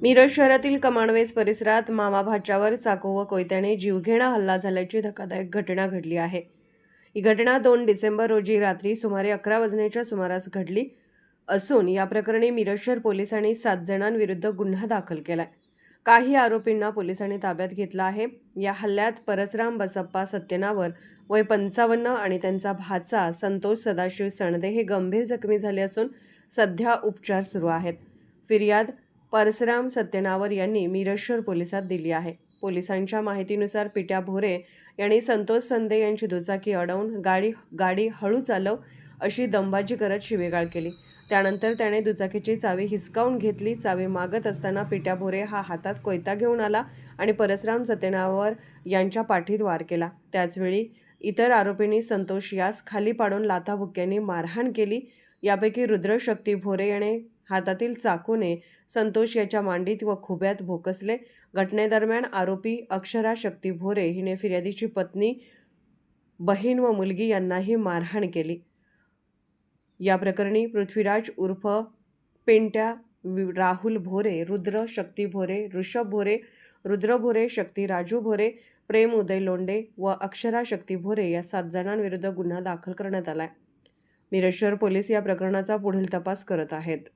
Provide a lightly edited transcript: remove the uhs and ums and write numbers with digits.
मिरज शहरातील कमाणवेस परिसरात मामा भाच्यावर चाकू व कोयत्याने जीवघेणा हल्ला झाल्याची धक्कादायक घटना घडली आहे। ही घटना 2 डिसेंबर रोजी रात्री सुमारे 11 वाजण्याच्या सुमारास घडली असून या प्रकरणी मिरज शहर पोलिसांनी 7 जणांविरुद्ध गुन्हा दाखल केलाय। काही आरोपींना पोलिसांनी ताब्यात घेतलं आहे। या हल्ल्यात परसराम बसप्पा सत्यनावर वय 55 आणि त्यांचा भाचा संतोष सदाशिव सणदे हे गंभीर जखमी झाले असून सध्या उपचार सुरू आहेत। फिर्याद परसराम सत्यनावर यांनी मिरज शहर पोलिसात दिली आहे। पोलिसांच्या माहितीनुसार पिट्या भोरे यांनी संतोष संदे यांची दुचाकी अडवून गाडी हळू चालव अशी दंबाजी करत शिवेगाळ केली। त्यानंतर त्याने दुचाकीची चावी हिसकावून घेतली। चावी मागत असताना पिट्या भोरे हा हातात कोयता घेऊन आला आणि परसराम सत्यनावर यांच्या पाठीत वार केला। त्याचवेळी इतर आरोपींनी संतोष यास खाली पाडून लाथाबुक्क्यांनी मारहाण केली। यापैकी रुद्र शक्ती भोरे याने हातातील चाकूने संतोष याच्या मांडीत व खुब्यात भोकसले। घटनेदरम्यान आरोपी अक्षरा शक्ती भोरे हिने फिर्यादीची पत्नी, बहीण व मुलगी यांनाही मारहाण केली। या प्रकरणी पृथ्वीराज उर्फ पेंट्या राहुल भोरे, रुद्र शक्ती भोरे, ऋषभ भोरे, रुद्र भोरे, शक्ती राजू भोरे, प्रेम उदय लोंडे व अक्षरा शक्ती भोरे या 7 जणांविरुद्ध गुन्हा दाखल करण्यात आलाय। मिरज शहर पोलीस या प्रकरणाचा पुढील तपास करत आहेत।